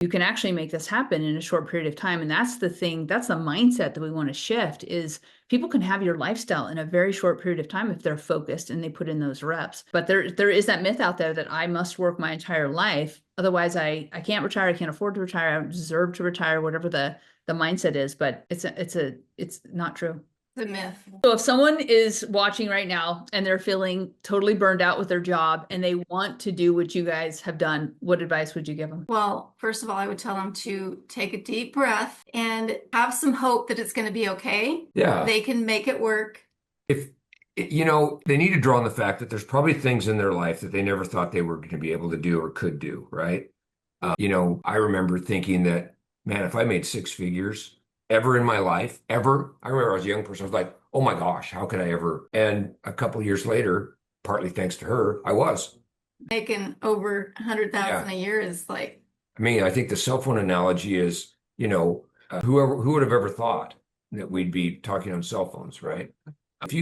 you can actually make this happen in a short period of time. And that's the thing, that's the mindset that we want to shift is people can have your lifestyle in a very short period of time if they're focused and they put in those reps. But there is that myth out there that I must work my entire life. Otherwise I can't retire. I can't afford to retire. I deserve to retire, whatever the mindset is, but it's not true. The myth. So if someone is watching right now and they're feeling totally burned out with their job and they want to do what you guys have done, what advice would you give them? Well, first of all, I would tell them to take a deep breath and have some hope that it's going to be okay. Yeah. They can make it work. If, they need to draw on the fact that there's probably things in their life that they never thought they were going to be able to do or could do, right? I remember thinking that, man, if I made six figures ever in my life, ever, I remember I was a young person, I was like, oh my gosh, how could I ever? And a couple of years later, partly thanks to her, I was. Making over 100,000 a year is like, I mean, I think the cell phone analogy is, who would have ever thought that we'd be talking on cell phones, right? If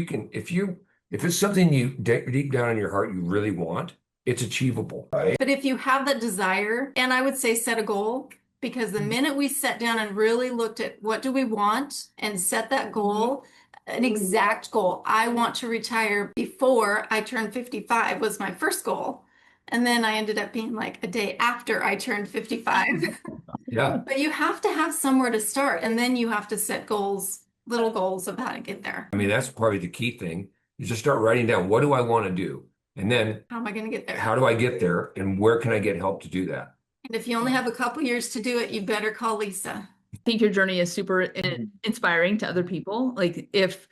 it's something you deep down in your heart you really want, it's achievable, right? but if you have that desire, and I would say set a goal, because the minute we sat down and really looked at what do we want and set that goal, an exact goal. I want to retire before I turn 55 was my first goal. And then I ended up being like a day after I turned 55. Yeah. But you have to have somewhere to start, and then you have to set goals, little goals of how to get there. I mean, that's probably the key thing. You just start writing down, what do I want to do? And then How am I going to get there? how do I get there? And where can I get help to do that? And if you only have a couple years to do it, you better call Lisa. I think your journey is super inspiring to other people. Like if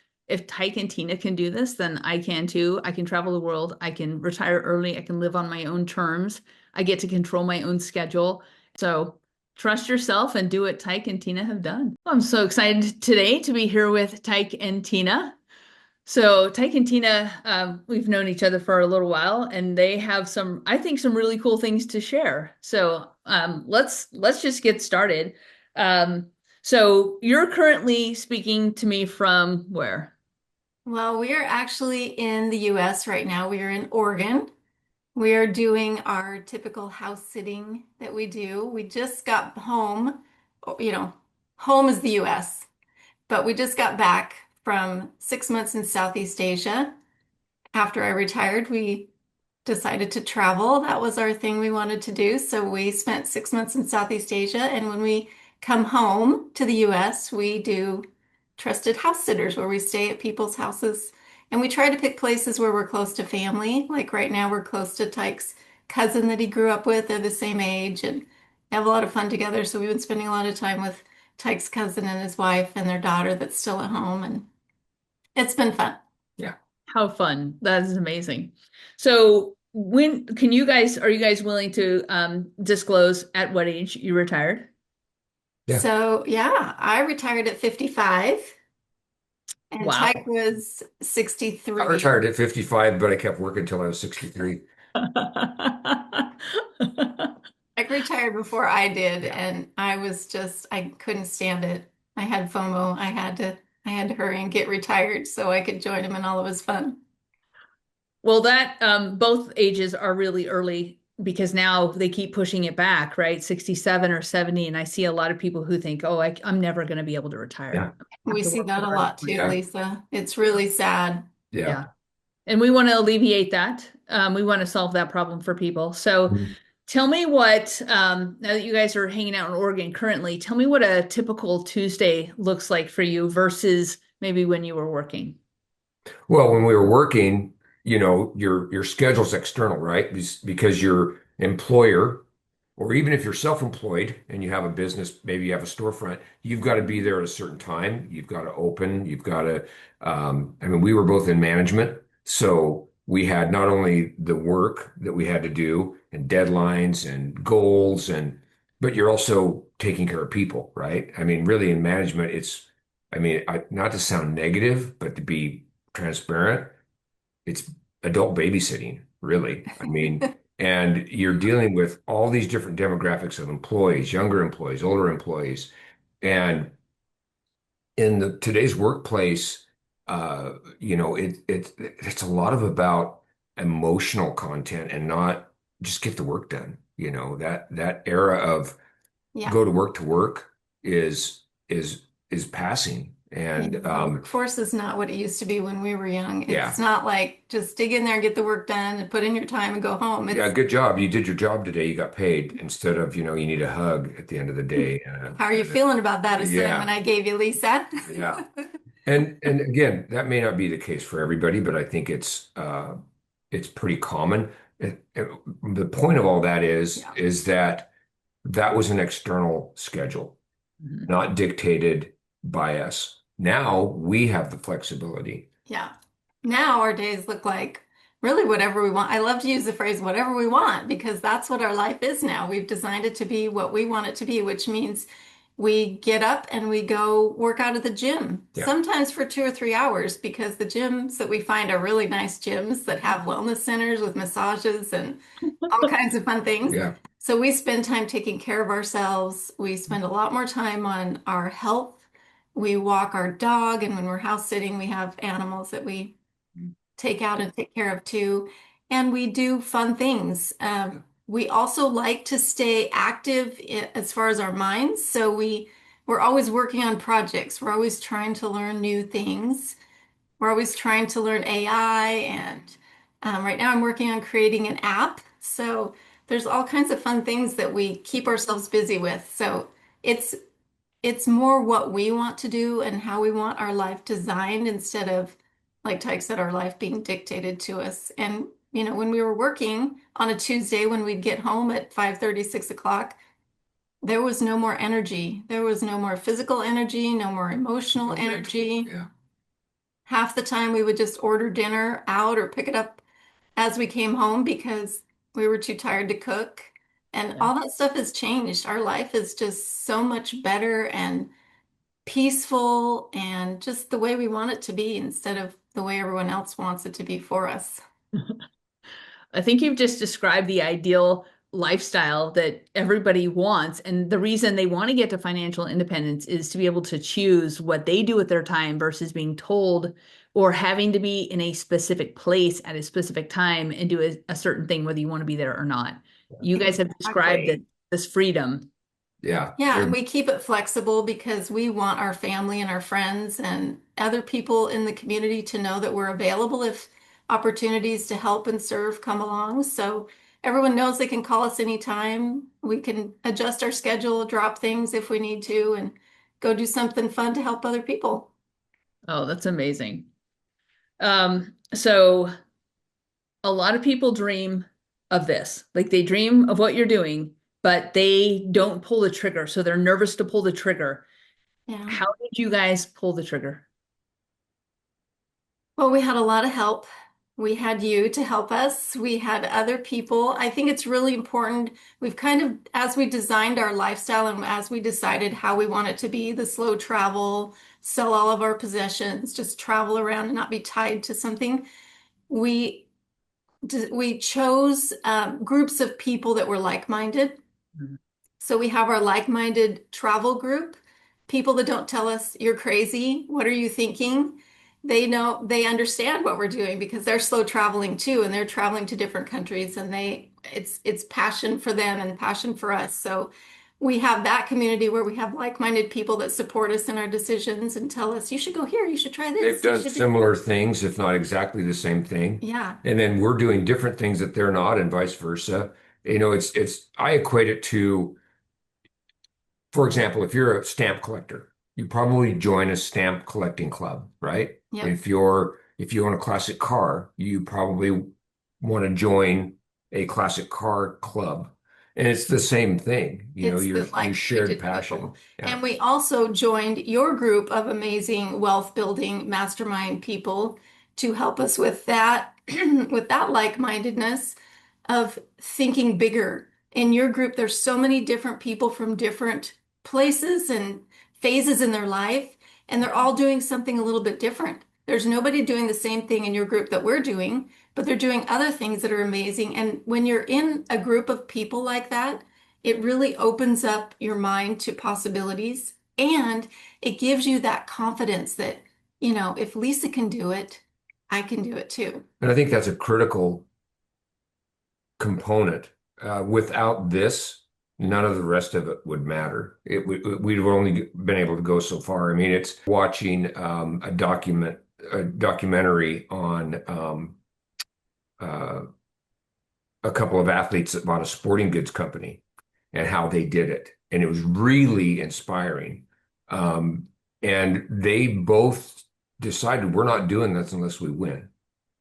Tyke and Tina can do this, then I can too. I can travel the world. I can retire early. I can live on my own terms. I get to control my own schedule. So trust yourself and do what Tyke and Tina have done. I'm so excited today to be here with Tyke and Tina. So Tyke and Tina, we've known each other for a little while, and they have I think, some really cool things to share. So let's just get started. So you're currently speaking to me from where? Well, we are actually in the US right now. We are in Oregon. We are doing our typical house sitting that we do. We just got home, home is the US, but we just got back from 6 months in Southeast Asia. After I retired, we decided to travel. That was our thing we wanted to do. So we spent 6 months in Southeast Asia. And when we come home to the US, we do trusted house sitters where we stay at people's houses. And we try to pick places where we're close to family. Like right now, we're close to Tyke's cousin that he grew up with. They're the same age and have a lot of fun together. So we've been spending a lot of time with Tyke's cousin and his wife and their daughter that's still at home. And it's been fun. Yeah. How fun. That is amazing. So are you guys willing to disclose at what age you retired? Yeah. So yeah, I retired at 55 and Wow. Tyke was 63. I retired at 55, but I kept working until I was 63. Tyke retired before I did, and I couldn't stand it. I had FOMO. I had to hurry and get retired so I could join him in all of his fun. Well, both ages are really early because now they keep pushing it back, right? 67 or 70. And I see a lot of people who think, oh, I'm never going to be able to retire. Yeah. We see that a lot too, Yeah. Lisa. It's really sad. Yeah. And we want to alleviate that. We want to solve that problem for people. So Mhm. tell me now that you guys are hanging out in Oregon currently, tell me what a typical Tuesday looks like for you versus maybe when you were working. Well, when we were working, your schedule's external, right? Because your employer, or even if you're self-employed and you have a business, maybe you have a storefront, you've got to be there at a certain time. You've got to open, you've got to, we were both in management. So we had not only the work that we had to do and deadlines and goals but you're also taking care of people, right? I mean, really in management, not to sound negative, but to be transparent, it's adult babysitting, really. And you're dealing with all these different demographics of employees, younger employees, older employees. And in today's workplace, it's a lot of about emotional content and not just get the work done. That era of Yeah. go to work is passing. Yeah, And the workforce is not what it used to be when we were young. It's yeah. not like just dig in there and get the work done and put in your time and go home. Yeah, It's good job. You did your job today. You got paid instead of, you need a hug at the end of the day. how are you feeling about that assignment Yeah. I gave you, Lisa? Yeah. And again, that may not be the case for everybody, but I think it's pretty common. The point of all that is Yeah. is that that was an external schedule, Mhm. not dictated by us. Now we have the flexibility. Yeah. Now our days look like really whatever we want. I love to use the phrase whatever we want because that's what our life is now. We've designed it to be what we want it to be, which means we get up and we go work out at the gym, Yeah. sometimes for 2 or 3 hours, because the gyms that we find are really nice gyms that have wellness centers with massages and all kinds of fun things. Yeah. So we spend time taking care of ourselves. We spend a lot more time on our health. We walk our dog, and when we're house sitting, we have animals that we take out and take care of too. And we do fun things. We also like to stay active as far as our minds. So we're always working on projects. We're always trying to learn new things. We're always trying to learn AI. And right now I'm working on creating an app. So there's all kinds of fun things that we keep ourselves busy with. So it's it's more what we want to do and how we want our life designed instead of, like Tyke said, our life being dictated to us. And, when we were working on a Tuesday, when we'd get home at 5:30, 6 o'clock, there was no more energy. There was no more physical energy, no more emotional No mental. energy. Yeah. Half the time we would just order dinner out or pick it up as we came home because we were too tired to cook. And Yeah. all that stuff has changed. Our life is just so much better and peaceful and just the way we want it to be instead of the way everyone else wants it to be for us. I think you've just described the ideal lifestyle that everybody wants. And the reason they want to get to financial independence is to be able to choose what they do with their time versus being told or having to be in a specific place at a specific time and do a certain thing, whether you want to be there or not. You guys have described Exactly. this freedom. Yeah. Yeah, and we keep it flexible because we want our family and our friends and other people in the community to know that we're available if opportunities to help and serve come along. So everyone knows they can call us anytime. We can adjust our schedule, drop things if we need to, and go do something fun to help other people. Oh, that's amazing. So a lot of people dream of this. Like they dream of what you're doing, but they don't pull the trigger. So they're nervous to pull the trigger. Yeah. How did you guys pull the trigger? Well, we had a lot of help. We had you to help us. We had other people. I think it's really important. We've kind of, as we designed our lifestyle and as we decided how we want it to be, the slow travel, sell all of our possessions, just travel around and not be tied to something, we we chose groups of people that were like-minded. Mhm. So we have our like-minded travel group, people that don't tell us you're crazy. What are you thinking? They know, they understand what we're doing because they're slow traveling too, and they're traveling to different countries, and it's passion for them and passion for us. So we have that community where we have like-minded people that support us in our decisions and tell us you should go here, you should try They've this, you done should do. similar things, if not exactly the same thing. Yeah. And then we're doing different things that they're not, and vice versa. I equate it to, for example, if you're a stamp collector, you probably join a stamp collecting club, right? Yep. If you own a classic car, you probably want to join a classic car club. And it's the same thing, It's the you shared like-minded passion. people. Yeah. And we also joined your group of amazing wealth building mastermind people to help us with that, with that like-mindedness of thinking bigger. In your group, there's so many different people from different places and phases in their life, and they're all doing something a little bit different. There's nobody doing the same thing in your group that we're doing, but they're doing other things that are amazing. And when you're in a group of people like that, it really opens up your mind to possibilities and it gives you that confidence that, if Lisa can do it, I can do it too. And I think that's a critical component. Without this, none of the rest of it would matter. We'd have only been able to go so far. I mean, it's watching a documentary on uh, a couple of athletes that bought a sporting goods company and how they did it. And it was really inspiring. Um, and they both decided we're not doing this unless we win.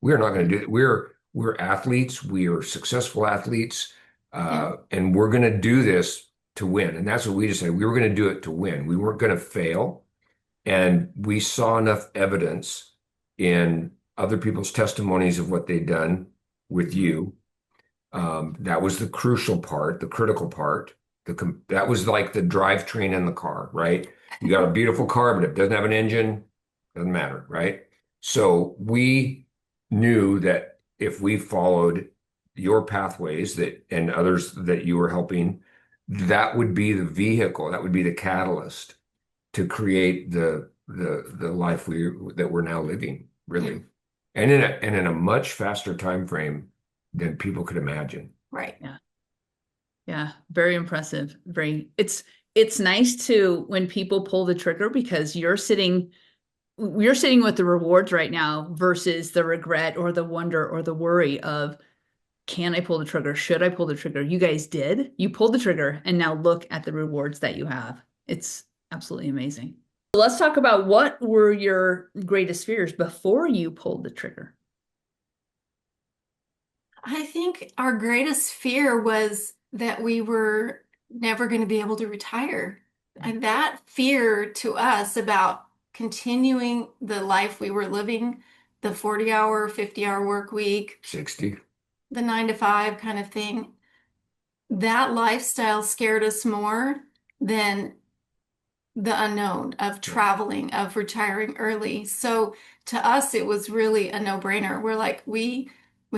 We're not going to do it. We're athletes. We are successful athletes, Yeah. and we're going to do this to win. And that's what we decided. We were going to do it to win. We weren't going to fail. And we saw enough evidence in other people's testimonies of what they'd done with you. That was the crucial part, the critical part. That was like the drivetrain in the car, right? You got a beautiful car, but if it doesn't have an engine, doesn't matter, right? So we knew that if we followed your pathways that and others that you were helping, that would be the vehicle, that would be the catalyst to create the life that we're now living, really, and in a much faster time frame than people could imagine. Right. Yeah. Yeah. Very impressive. It's nice to when people pull the trigger because you're sitting with the rewards right now versus the regret or the wonder or the worry of, can I pull the trigger? Should I pull the trigger? You guys did. You pulled the trigger and now look at the rewards that you have. It's absolutely amazing. Let's talk about what were your greatest fears before you pulled the trigger? I think our greatest fear was that we were never going to be able to retire. And that fear to us about continuing the life we were living, the 40-hour, 50-hour work week, 60. the 9 to 5 kind of thing, that lifestyle scared us more than the unknown of traveling, of retiring early. So to us, it was really a no-brainer. We're like, we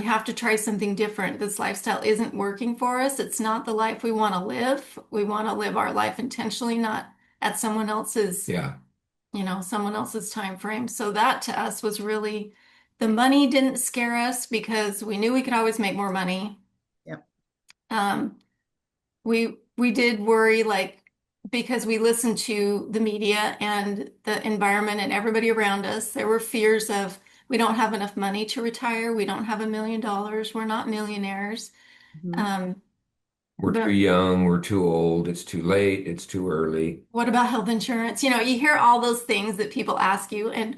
have to try something different. This lifestyle isn't working for us. It's not the life we want to live. We want to live our life intentionally, not at someone else's, Yeah. someone else's time frame. So that to us was really the money didn't scare us because we knew we could always make more money. Yep. We did worry like because we listened to the media and the environment and everybody around us, there were fears of we don't have enough money to retire. We don't have $1 million. We're not millionaires. Mhm. Um, We're too but young, we're too old, it's too late, it's too early. what about health insurance? You hear all those things that people ask you, and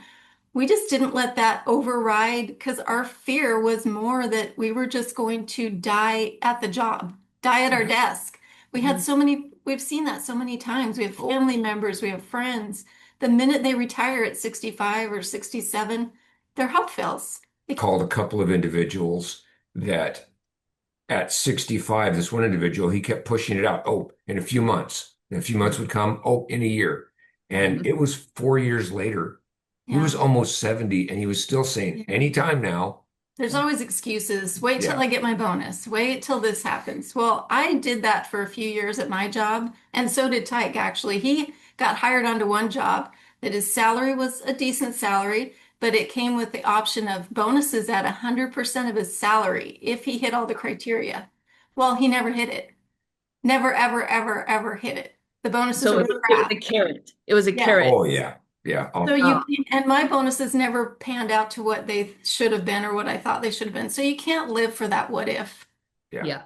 we just didn't let that override because our fear was more that we were just going to die at the job, die at our desk. Mhm. We've seen that so many times. We have family members, we have friends. The minute they retire at 65 or 67, their health fails. Called a couple of individuals that at 65, this one individual, he kept pushing it out. Oh, in a few months. And a few months would come. Oh, in a year. And Mhm. it was 4 years later. He was Yeah. almost 70 and he was still saying, Yeah. anytime now. There's always excuses. Wait till Yeah. I get my bonus. Wait till this happens. Well, I did that for a few years at my job, and so did Tyke, actually. He got hired onto one job that his salary was a decent salary, but it came with the option of bonuses at 100% of his salary if he hit all the criteria. Well, he never hit it. Never, ever, ever, ever hit it. The bonuses So were it was crap. a carrot. It was a Yeah. carrot. Oh, yeah. Yeah. So Oh, and my bonuses never panned out to what they should have been or what I thought they should have been. So you can't live for that what if. Yeah. yeah.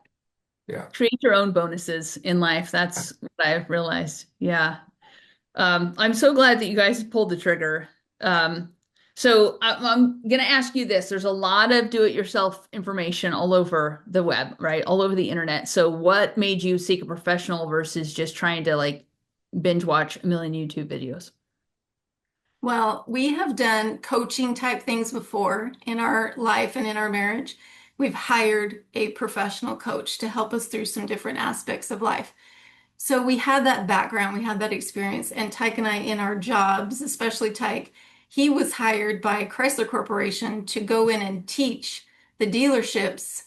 Yeah. Create your own bonuses in life. That's what I've realized. Yeah. I'm so glad that you guys pulled the trigger. So I'm going to ask you this. There's a lot of do-it-yourself information all over the web, right? All over the internet. So what made you seek a professional versus just trying to like binge watch a million YouTube videos? Well, we have done coaching type things before in our life and in our marriage. We've hired a professional coach to help us through some different aspects of life. So we had that background, we had that experience, and Tyke and I in our jobs, especially Tyke, he was hired by Chrysler Corporation to go in and teach the dealerships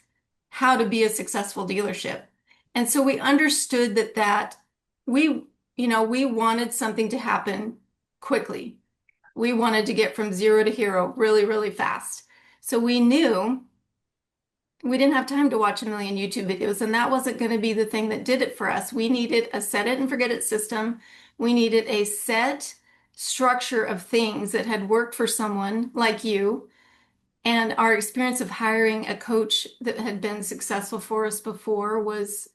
how to be a successful dealership. And so we understood that we wanted something to happen quickly. We wanted to get from zero to hero really, really fast. So we knew We didn't have time to watch a million YouTube videos, and that wasn't going to be the thing that did it for us. We needed a set it and forget it system. We needed a set structure of things that had worked for someone like you. And our experience of hiring a coach that had been successful for us before was,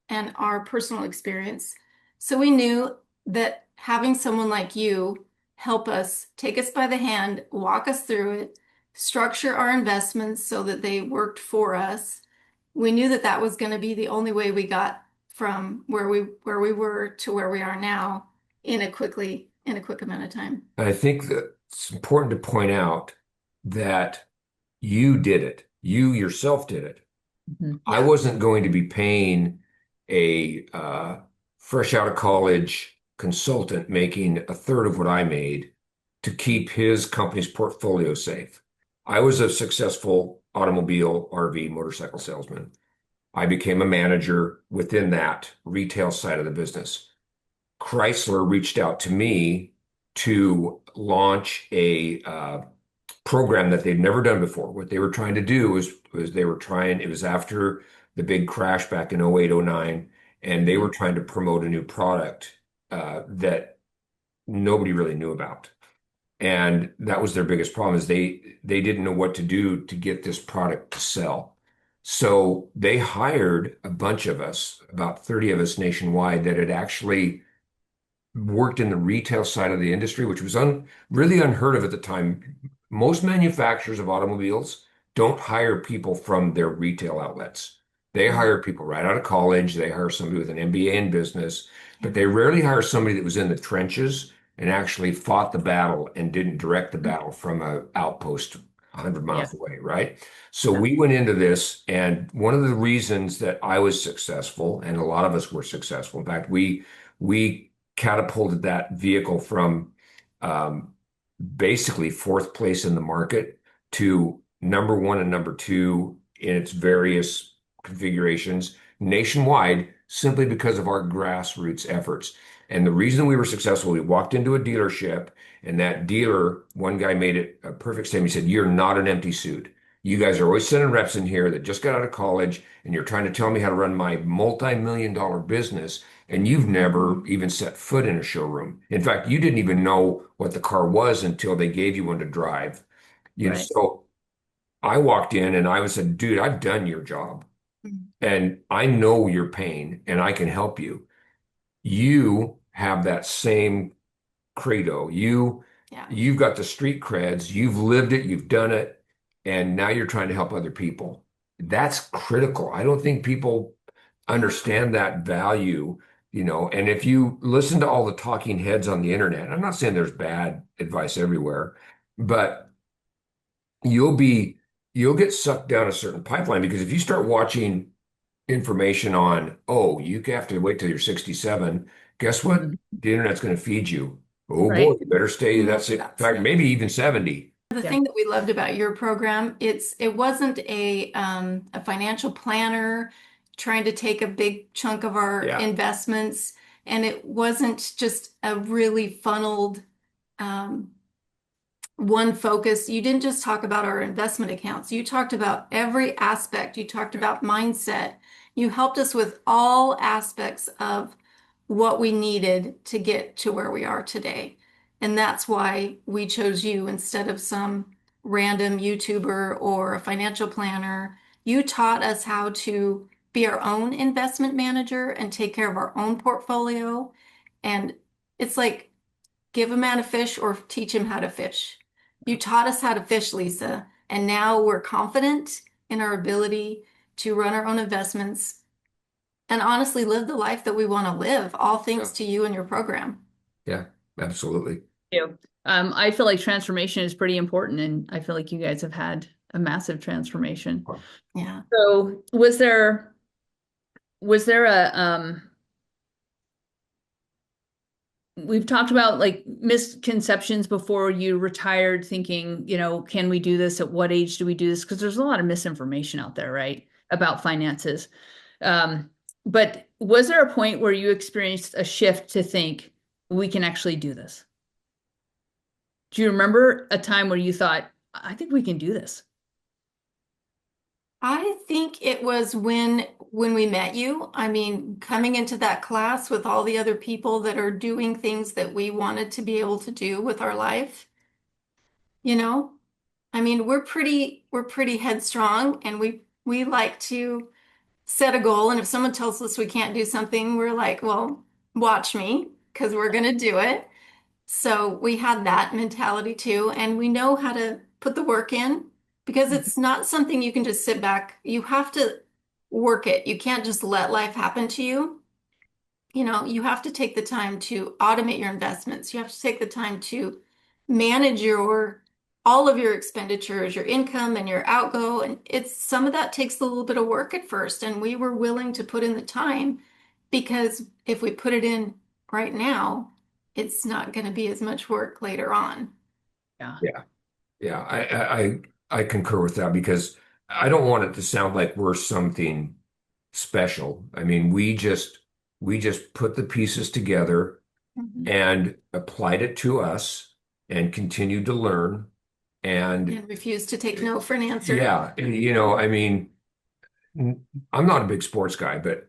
and our personal experience. So we knew that having someone like you help us, take us by the hand, walk us through it, structure our investments so that they worked for us. We knew that that was going to be the only way we got from where we were to where we are now in a quick amount of time. And I think that it's important to point out that you did it. You yourself did it. Mhm. I Yeah. wasn't going to be paying a fresh out of college consultant making a third of what I made to keep his company's portfolio safe. I was a successful automobile, RV, motorcycle salesman. I became a manager within that retail side of the business. Chrysler reached out to me to launch a program that they'd never done before. What they were trying to do was they were trying, it was after the big crash back in 08, 09, and they were trying to promote a new product that nobody really knew about. And that was their biggest problem is they didn't know what to do to get this product to sell. So they hired a bunch of us, about 30 of us nationwide, that had actually worked in the retail side of the industry, which was really unheard of at the time. Most manufacturers of automobiles don't hire people from their retail outlets. They Mhm. hire people right out of college. They hire somebody with an MBA in business, Yeah. but they rarely hire somebody that was in the trenches and actually fought the battle and didn't direct the battle from an outpost 100 Yeah. miles away, right? So Yeah. we went into this, and one of the reasons that I was successful, and a lot of us were successful, in fact, we catapulted that vehicle from um, basically fourth place in the market to number one and number two in its various configurations nationwide simply because of our grassroots efforts. And the reason we were successful, we walked into a dealership, and that dealer, one guy made it a perfect statement. He said, "You're not an empty suit. You guys are always sending reps in here that just got out of college, and you're trying to tell me how to run my multi-million dollar business, and you've never even set foot in a showroom. In fact, you didn't even know what the car was until they gave you one to drive." You know, Right. so I walked in and I was said, "Dude, I've done your job Mhm. and I know your pain and I can help you. You have that same credo. Yeah. You've got the street creds, you've lived it, you've done it, and now you're trying to help other people." That's critical. I don't think people understand that value, and if you listen to all the talking heads on the internet, I'm not saying there's bad advice everywhere, but you'll be you'll get sucked down a certain pipeline because if you start watching information on, oh, you have to wait till you're 67. Guess what? Mhm. The internet's going to feed you. Oh boy, Right. you better stay. No, That's it. In that's fact, it. maybe even 70. The Yeah. thing that we loved about your program, it wasn't a financial planner trying to take a big chunk of our Yeah. investments, and it wasn't just a really funneled um, one focus. You didn't just talk about our investment accounts. You talked about every aspect. You talked about mindset. You helped us with all aspects of what we needed to get to where we are today. And that's why we chose you instead of some random YouTuber or a financial planner. You taught us how to be our own investment manager and take care of our own portfolio. And it's like give a man a fish or teach him how to fish. You taught us how to fish, Lisa, and now we're confident in our ability to run our own investments and honestly live the life that we want to live, all Yeah. thanks to you and your program. Yeah, absolutely. Yeah. I feel like transformation is pretty important, and I feel like you guys have had a massive transformation. Yeah. So was there a we've talked about like misconceptions before you retired, thinking, can we do this? At what age do we do this? Because there's a lot of misinformation out there, right, about finances. Um, but was there a point where you experienced a shift to think we can actually do this? Do you remember a time where you thought, I think we can do this? I think it was when we met you. I mean, coming into that class with all the other people that are doing things that we wanted to be able to do with our life, you know? I mean, we're pretty headstrong and we like to set a goal, and if someone tells us we can't do something, we're like, well, watch me because we're going to do it. So we had that mentality too, and we know how to put the work in because it's not something you can just sit back. You have to work it. You can't just let life happen to you. You know, you have to take the time to automate your investments. You have to take the time to manage your all of your expenditures, your income and your outgo. And it's some of that takes a little bit of work at first. And we were willing to put in the time because if we put it in right now, it's not going to be as much work later on. Yeah. Yeah. Yeah. I concur with that because I don't want it to sound like we're something special. I mean, we just put the pieces together Mhm. and applied it to us and continued to learn. And And refuse to take no for an answer. yeah, I mean, I'm not a big sports guy, but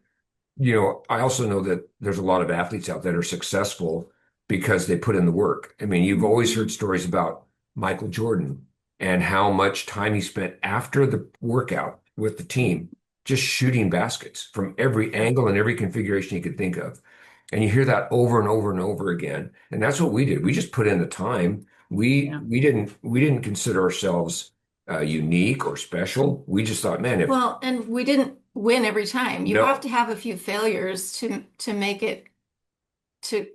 I also know that there's a lot of athletes out that are successful because they put in the work. I mean, you've always heard Mhm. stories about Michael Jordan and how much time he spent after the workout with the team just shooting baskets from every Yeah. angle and every configuration you could think of. And you hear that over and over and over again. And that's what we did. We just put in the time. We Yeah. we didn't consider ourselves unique or special. We just thought, man, if Well, and we didn't win every time. You have no, to have a few failures to make it to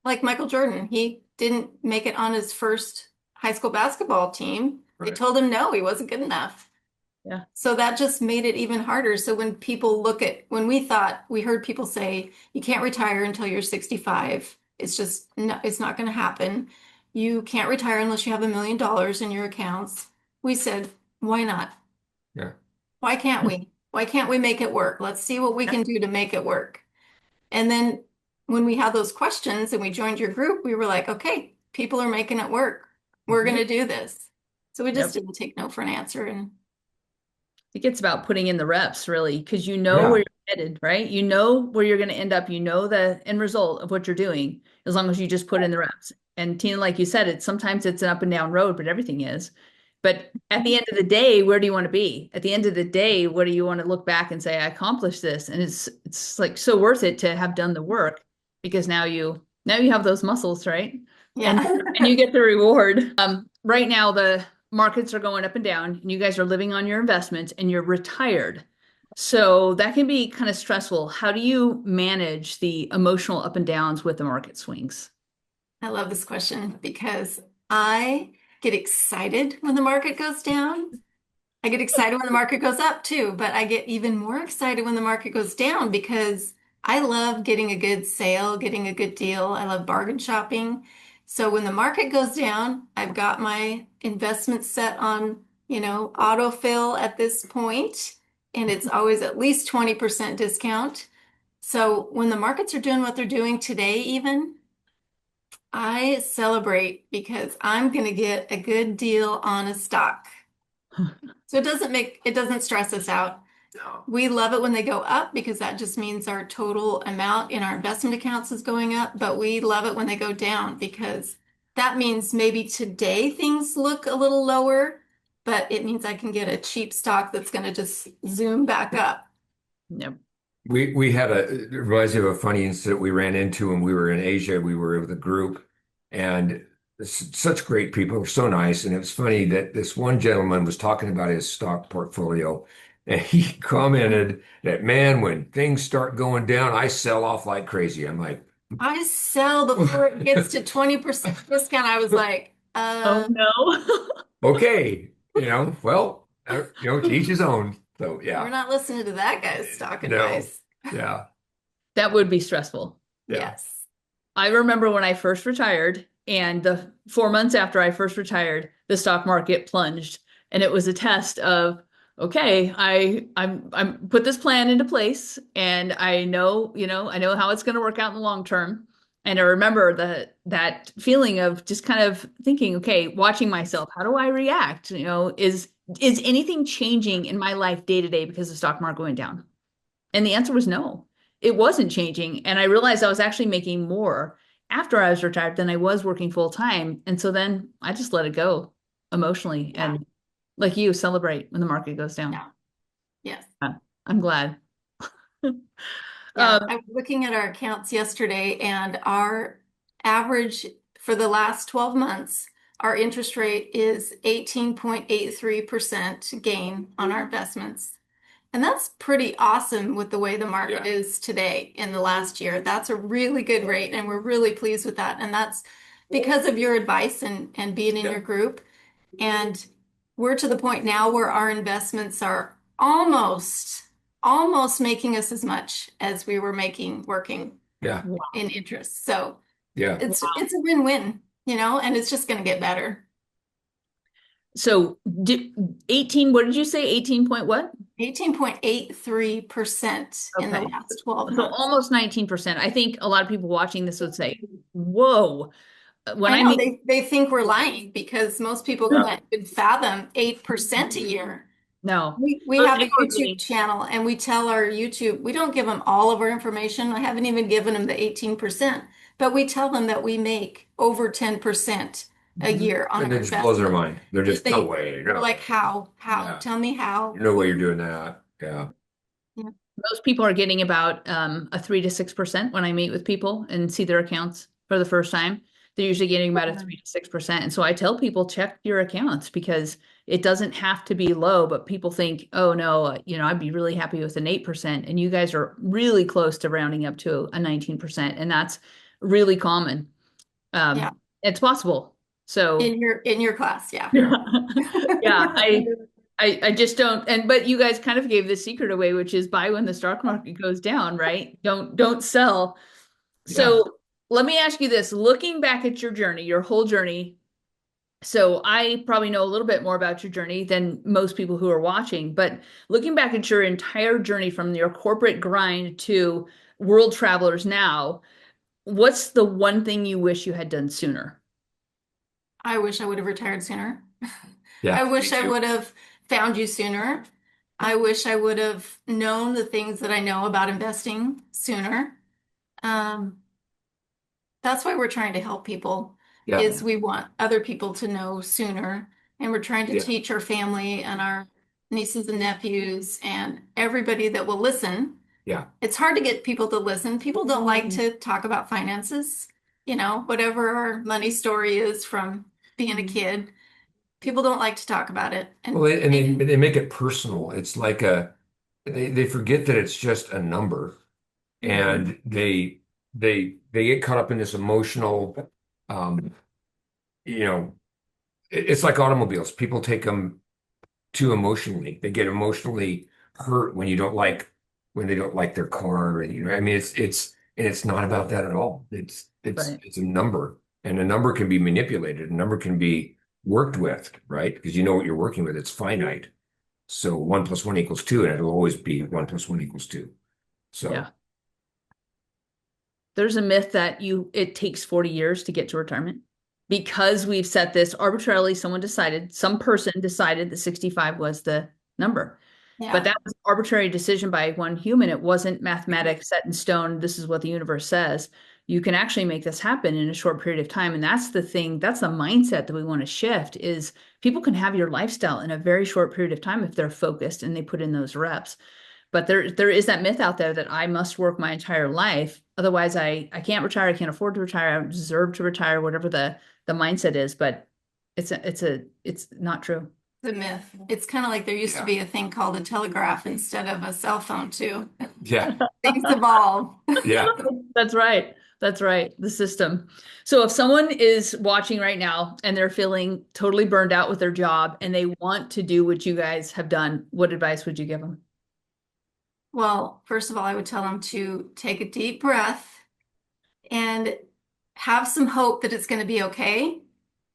like Michael Jordan. He didn't make it on his first high school basketball team. They right. told him no, he wasn't good enough. Yeah. So that just made it even harder. So when people look at when we thought we heard people say you can't retire until you're 65. It's just no, it's not going to happen. You can't retire unless you have $1 million in your accounts. We said, why not? Yeah. Why can't we? Why can't we make it work? Let's see what we Yeah. can do to make it work. And then when we had those questions and we joined your group, we were like, okay, people are making it work. We're going Mhm. to do this. So we just Yep. didn't take no for an answer. And I think it's about putting in the reps, really, because you know where Yeah. you're headed, right? You know where you're going to end up. You know the end result of what you're doing, as long as you just put in the reps. And Tina, like you said, sometimes it's an up and down road, but everything is. But at the end of the day, where do you want to be? At the end of the day, what do you want to look back and say, I accomplished this? And it's like so worth it to have done the work because now you have those muscles, right? And yeah, and you get the reward. Right now the markets are going up and down, and you guys are living on your investments and you're retired. So that can be kind of stressful. How do you manage the emotional up and downs with the market swings? I love this question because I get excited when the market goes down. I get excited when the market goes up too, but I get even more excited when the market goes down because I love getting a good sale, getting a good deal. I love bargain shopping. So when the market goes down, I've got my investment set on, autofill at this point, and it's always at least 20% discount. So when the markets are doing what they're doing today, even, I celebrate because I'm going to get a good deal on a stock. So it doesn't stress us out. No. We love it when they go up because that just means our total amount in our investment accounts is going up, but we love it when they go down because that means maybe today things look a little lower, but it means I can get a cheap stock that's going to just zoom back up. Yep. We had it reminds me of a funny incident we ran into when we were in Asia. We were with a group and such great people, were so nice. And it was funny that this one gentleman was talking about his stock portfolio and he commented that, man, when things start going down, I sell off like crazy. I'm like, I sell before it gets to 20% discount. I was like, Oh no. okay, well, to each his own. So we're yeah, not listening to that guy's stock no, advice. yeah, That would be stressful. yeah. Yes. I remember when I first retired, and the 4 months after I first retired, the stock market plunged, and it was a test of, okay, I'm put this plan into place, and I know how it's going to work out in the long term. And I remember that feeling of just kind of thinking, okay, watching myself, how do I react? Is anything changing in my life day to day because the stock market went down? And the answer was no. It wasn't changing. And I realized I was actually making more after I was retired than I was working full time. And so then I just let it go emotionally Yeah. and like you celebrate when the market goes down. Yeah. Yes. Yeah, I'm glad. Yeah. Um, I was looking at our accounts yesterday, and our average for the last 12 months, our interest rate is 18.83% gain on our investments. And that's pretty awesome with the way the market Yeah. is today in the last year. That's a really good rate, and we're really pleased with that. And that's because of your advice and being in Yeah. your group. And we're to the point now where our investments are almost making us as much as we were making working Yeah. in interest. So Yeah. it's a win-win, and it's just going to get better. so 18, what did you say? 18 point what? 18.83% in the Okay. last 12 So months. almost 19%. I think a lot of people watching this would say, whoa, when I I know meet, they think we're lying because most people Yeah. can't even fathom 8% a year. no, We most have a people are YouTube getting, channel, and we tell our YouTube, we don't give them all of our information. I haven't even given them the 18%, but we tell them that we make over 10% a year on And our it just blows their investment. mind. They're just, no way. They're No. like, how? Yeah. Tell me how. No way you're doing that. Yeah. Yeah. most people are getting about a 3 to 6% when I meet with people and see their accounts for the first time. They're usually getting about a 3 to 6%. And so I tell people, check your accounts because it doesn't have to be low, but people think, oh no, I'd be really happy with an 8%. And you guys are really close to rounding up to a 19%. And that's really common. Yeah. It's possible. So In your class, yeah. Yeah. yeah, I just don't, but you guys kind of gave the secret away, which is buy when the stock market goes down, right? Don't sell. Yeah. So let me ask you this, looking back at your journey, your whole journey. So I probably know a little bit more about your journey than most people who are watching, but looking back at your entire journey from your corporate grind to world travelers now, what's the one thing you wish you had done sooner? I wish I would have retired sooner. I Yeah. Me wish I too. would have found you sooner. I wish I would have known the things that I know about investing sooner. Um, that's why we're trying to help people, Yeah. is we want other people to know sooner. And we're trying to Yeah. teach our family and our nieces and nephews and everybody that will listen. Yeah. It's hard to get people to listen. People don't like to talk about finances, whatever our money story is from being a kid. People don't like to talk about it. Well, and they make it personal. It's like they forget that it's just a number, and they get caught up in this emotional, um, you know, it's like automobiles. People take them too emotionally. They get emotionally hurt when they don't like their car, or, I mean, and it's not about that at all. Right. It's a number, and a number can be manipulated. A number can be worked with, right? Because you know what you're working with. It's finite. So 1 + 1 = 2, and it'll always be 1 + 1 = 2. So Yeah. There's a myth that it takes 40 years to get to retirement because we've set this arbitrarily. Some person decided that 65 was the number. But Yeah. that was an arbitrary decision by one human. It wasn't mathematics set in stone. This is what the universe says. You can actually make this happen in a short period of time. And that's the thing, that's the mindset that we want to shift is people can have your lifestyle in a very short period of time if they're focused and they put in those reps. But there is that myth out there that I must work my entire life. Otherwise, I can't retire. I can't afford to retire. I don't deserve to retire, whatever the mindset is. But it's not true. The myth. It's kind of like there used to be a thing called a telegraph instead of a cell phone, too. yeah, Things evolve. yeah, That's right. That's right. The system. So if someone is watching right now and they're feeling totally burned out with their job and they want to do what you guys have done, what advice would you give them? Well, first of all, I would tell them to take a deep breath and have some hope that it's going to be okay.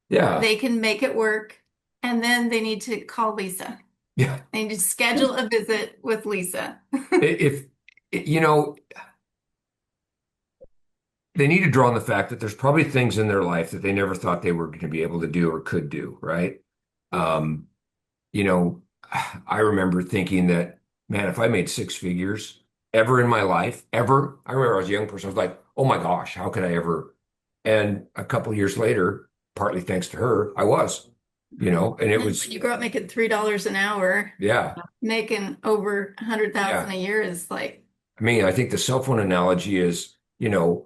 yeah, They can make it work. And then they need to call Lisa. yeah. They need to schedule a visit with Lisa. If you know, they need to draw on the fact that there's probably things in their life that they never thought they were going to be able to do or could do, right? Um, you know, I remember thinking that, man, if I made six figures ever in my life, ever, I remember I was a young person, I was like, oh my gosh, how could I ever? And a couple of years later, partly thanks to her, I was, and it And was, when you grow up making $3 an hour, yeah, making over 100,000 yeah. a year is like, I mean, I think the cell phone analogy is, who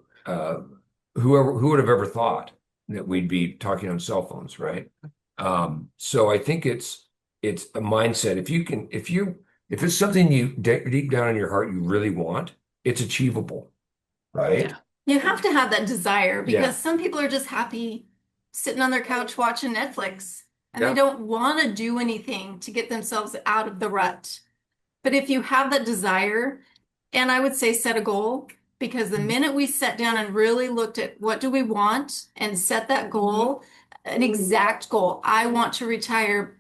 would have ever thought that we'd be talking on cell phones, right? So I think it's a mindset. If it's something you deep down in your heart you really want, it's achievable, right? Yeah. you have to have that desire Yeah, because some people are just happy sitting on their couch watching Netflix and they yeah, don't want to do anything to get themselves out of the rut. But if you have that desire, and I would say set a goal, because the minute we sat down and really looked at what do we want and set that goal, an exact goal, I want to retire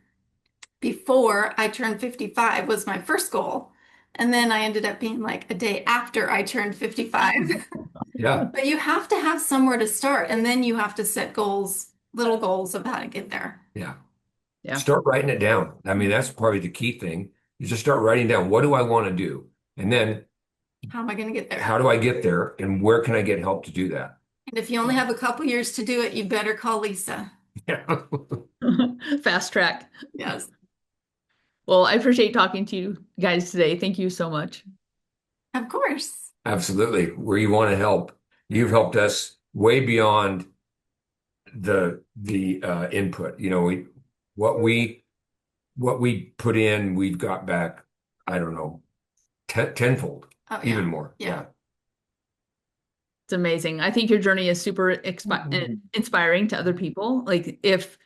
before I turned 55 was my first goal. And then I ended up being like a day after I turned 55. yeah, But you have to have somewhere to start, and then you have to set goals, little goals of how to get there. yeah. Yeah. Start writing it down. I mean, that's probably the key thing. You just start writing down, what do I want to do? And then How am I going to get there? how do I get there? And where can I get help to do that? And if you only have a couple years to do it, you better call Lisa. Yeah. Fast track. Yes. Well, I appreciate talking to you guys today. Thank you so much. Of course. Absolutely. Where you want to help. You've helped us way beyond the input. What we what we put in, we've got back, I don't know, tenfold, Oh, even yeah. more. Yeah. It's amazing. I think your journey is super inspiring to other people. Like if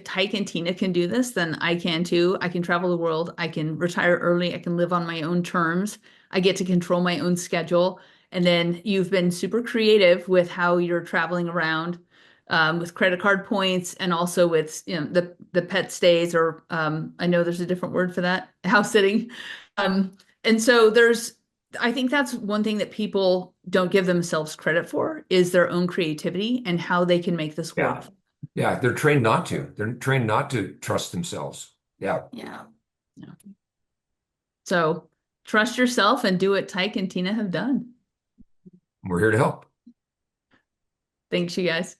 Tyke and Tina can do this, then I can too. I can travel the world. I can retire early. I can live on my own terms. I get to control my own schedule. And then you've been super creative with how you're traveling around, with credit card points and also with the pet stays, or I know there's a different word for that, house sitting. And so I think that's one thing that people don't give themselves credit for is their own creativity and how they can make this Yeah. work. Yeah. They're trained not to. They're trained not to trust themselves. Yeah. Yeah. Yeah. So trust yourself and do what Tyke and Tina have done. We're here to help. Thanks, you guys.